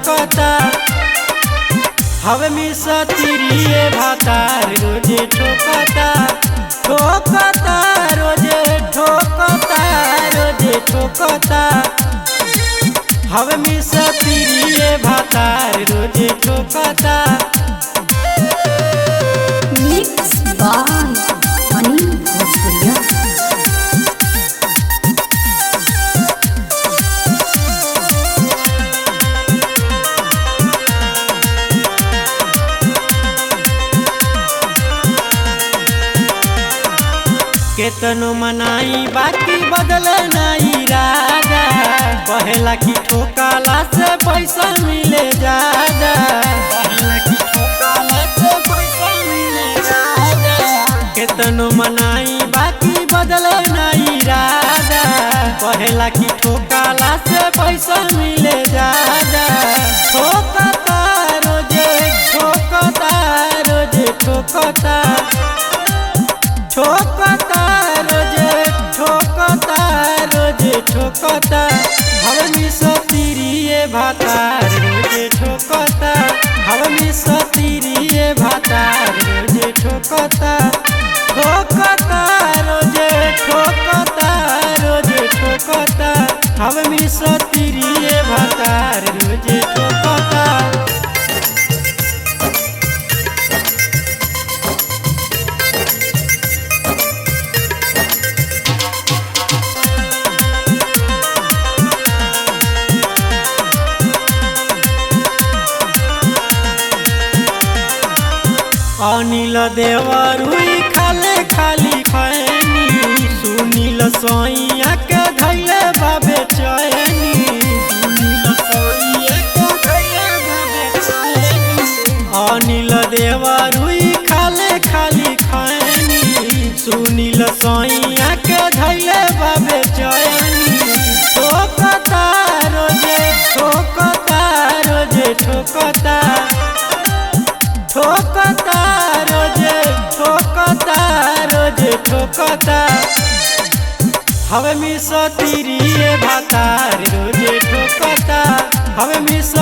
ठोकता हवे मिसतिरिये भातार रोजे ठोकता ठोकता रोजे ठोकता रोजे ठोकता हवे मिसतिरिये भातार रोजे ठोकता। मिक्स बाय अनिल भोजपुरिया। केतनो मनाई बाकी बदले नहीं राजा पहला की ठोकाला से पैसा मिले ज्यादा पहला की ठोकाला से पैसा मिले ज्यादा केतनो मनाई बाकी बदले नहीं राजा पहला की ठोकाला से पैसा मिले ज्यादा ठोकता रोजे ठोकता रोजे ठोकता ठोकता रोजे ठोकता रोजे ठोकता हवे मिसतिरिये भातार रोजे ठोकता हवे मिसतिरिये भातार रोजे ठोकता ठोकता रोजे ठोकता रोजे ठोकता हवे मिसतिरिये भातार रोजे ठोकता। अनिल देवरुई खाले खाली खैनी सुनील सोइया के धैले बाबे चैनी सुनील सोइया के धैले बाबे चैनी अनिल देवरुई खाले खाली खैनी सुनील सोइया के धैले बाबे चैनी ठोकता रोजे ठोकता रोजे ठोकता ठोकता रोजे ठोकता रोजे ठोकता हवे मिसतिरिये भातार रोजे ठोकता हवे मिस